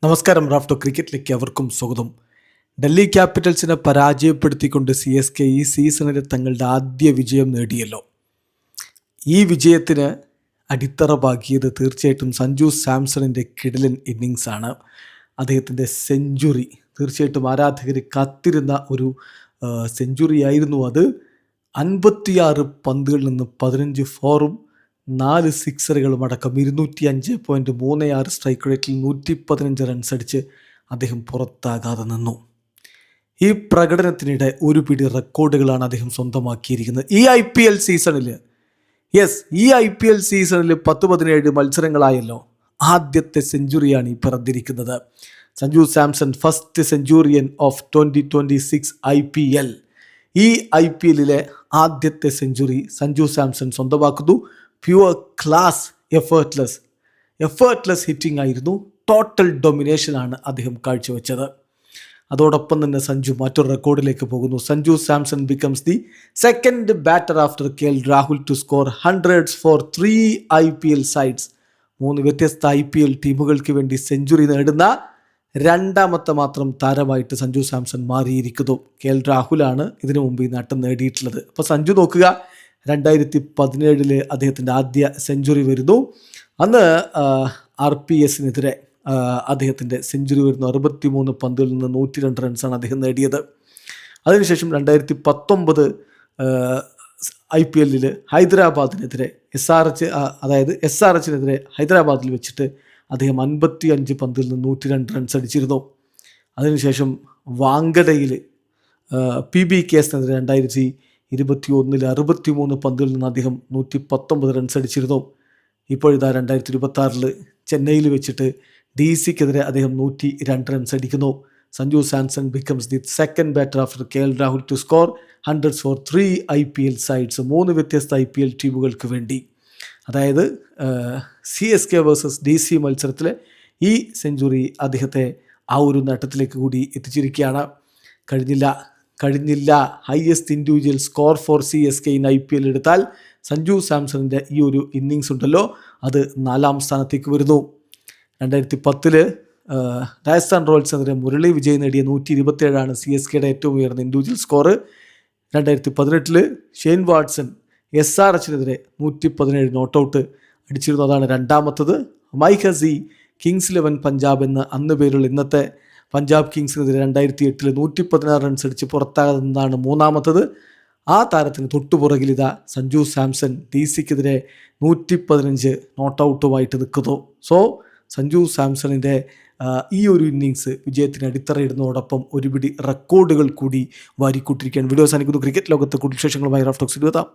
നമസ്കാരം. റാഫ്റ്റോ ക്രിക്കറ്റിലേക്ക് അവർക്കും സ്വാഗതം. ഡൽഹി ക്യാപിറ്റൽസിനെ പരാജയപ്പെടുത്തിക്കൊണ്ട് CSK ഈ സീസണിൽ തങ്ങളുടെ ആദ്യ വിജയം നേടിയല്ലോ. ഈ വിജയത്തിന് അടിത്തറ പാകിയത് തീർച്ചയായിട്ടും സഞ്ജു സാംസണിൻ്റെ കിടിലൻ ഇന്നിങ്സാണ്. അദ്ദേഹത്തിൻ്റെ സെഞ്ചുറി തീർച്ചയായിട്ടും ആരാധകർ കാത്തിരുന്ന ഒരു സെഞ്ചുറി ആയിരുന്നു അത്. 56 പന്തുകളിൽ നിന്ന് 15 ഫോറും 4 സിക്സറുകളും അടക്കം 205.36 സ്ട്രൈക്ക് റേറ്റിൽ 115 റൺസ് അടിച്ച് അദ്ദേഹം പുറത്താകാതെ നിന്നു. ഈ പ്രകടനത്തിനിടെ ഒരു പിടി റെക്കോർഡുകളാണ് അദ്ദേഹം സ്വന്തമാക്കിയിരിക്കുന്നത്. ഈ IPL സീസണിൽ 10-17 മത്സരങ്ങളായല്ലോ ആദ്യത്തെ സെഞ്ചുറിയാണ് ഈ പിറന്നിരിക്കുന്നത്. Sanju Samson first centurion of 2026 IPL. ഈ IPLിലെ ആദ്യത്തെ സെഞ്ചുറി സഞ്ജു സാംസൺ സ്വന്തമാക്കുന്നു. പ്യുവർ ക്ലാസ്, എഫേർട്ട്ലെസ് ഹിറ്റിംഗ് ആയിരുന്നു. ടോട്ടൽ ഡൊമിനേഷനാണ് അദ്ദേഹം കാഴ്ചവെച്ചത്. അതോടൊപ്പം തന്നെ സഞ്ജു മറ്റൊരു റെക്കോർഡിലേക്ക് പോകുന്നു. Sanju Samson becomes the second batter after KL Rahul to score hundreds for 3 IPL sides. 3 വ്യത്യസ്ത IPL ടീമുകൾക്ക് വേണ്ടി സെഞ്ചുറി നേടുന്ന രണ്ടാമത്തെ മാത്രം താരമായിട്ട് സഞ്ജു സാംസൺ മാറിയിരിക്കുന്നു. KL രാഹുലാണ് ഇതിനു മുമ്പ് ഈ നേട്ടം നേടിയിട്ടുള്ളത്. അപ്പോൾ സഞ്ജു നോക്കുക, 2017 അദ്ദേഹത്തിൻ്റെ ആദ്യ സെഞ്ചുറി വരുന്നു. അന്ന് RPSനെതിരെ അദ്ദേഹത്തിൻ്റെ സെഞ്ചുറി വരുന്നു. 63 പന്തുകളിൽ നിന്ന് 102 റൺസാണ് അദ്ദേഹം നേടിയത്. അതിനുശേഷം 2019 IPLിൽ ഹൈദരാബാദിനെതിരെ SRHനെതിരെ ഹൈദരാബാദിൽ വെച്ചിട്ട് അദ്ദേഹം 55 പന്തിൽ നിന്ന് 102 റൺസ് അടിച്ചിരുന്നു. അതിനുശേഷം വാങ്കഡയിൽ PBKSനെതിരെ 2021 63 പന്തുകളിൽ നിന്ന് അദ്ദേഹം 119 റൺസ് അടിച്ചിരുന്നു. ഇപ്പോഴിതാ 2026 ചെന്നൈയിൽ വെച്ചിട്ട് DCക്കെതിരെ അദ്ദേഹം 102 റൺസ് അടിക്കുന്നു. Sanju Samson becomes the second batter after KL Rahul to score hundreds for 3 IPL sides. 3 വ്യത്യസ്ത IPL ടീമുകൾക്ക് വേണ്ടി. അതായത് CSK വേഴ്സസ് DC മത്സരത്തിലെ ഈ സെഞ്ചുറി അദ്ദേഹത്തെ ആ ഒരു നേട്ടത്തിലേക്ക് കൂടി എത്തിച്ചിരിക്കുകയാണ്. കഴിഞ്ഞില്ല highest individual score for CSK in IPL എടുത്താൽ സഞ്ജു സാംസണിൻ്റെ ഈ ഒരു ഇന്നിങ്സ് ഉണ്ടല്ലോ, അത് 4ാം സ്ഥാനത്തേക്ക് വരുന്നു. 2010 രാജസ്ഥാൻ റോയൽസിനെതിരെ മുരളി വിജയ് നേടിയ 127 CSKയുടെ ഏറ്റവും ഉയർന്ന ഇൻഡിവിജ്വൽ സ്കോർ. 2018 ഷെയ്ൻ വാട്സൺ SRHനെതിരെ 117 നോട്ടൗട്ട് അടിച്ചിരുന്നു, അതാണ് രണ്ടാമത്തത്. മൈക്ക് ഹസി കിങ്സ് 11 പഞ്ചാബ് എന്ന അന്ന് പേരുള്ള ഇന്നത്തെ പഞ്ചാബ് കിങ്സിനെതിരെ 2008 116 റൺസ് അടിച്ച് പുറത്താകുന്നതാണ് മൂന്നാമത്തത്. ആ താരത്തിന് തൊട്ടുപുറകിൽ ഇതാ സഞ്ജു സാംസൺ DCക്കെതിരെ 115 നോട്ടൗട്ടുമായിട്ട് നിൽക്കുന്നു. സോ സഞ്ജു സാംസണിൻ്റെ ഈ ഒരു ഇന്നിങ്സ് വിജയത്തിന് അടിത്തറയിടുന്നതോടൊപ്പം ഒരുപിടി റെക്കോർഡുകൾ കൂടി വാരിക്കൂട്ടിരിക്കുകയാണ്. വീഡിയോ അവസാനിക്കുന്നു. ക്രിക്കറ്റ് ലോകത്തെ കൂടുതൽ വിശേഷങ്ങളുമായി റാഫ്റ്റോക്സിൽ എത്താം.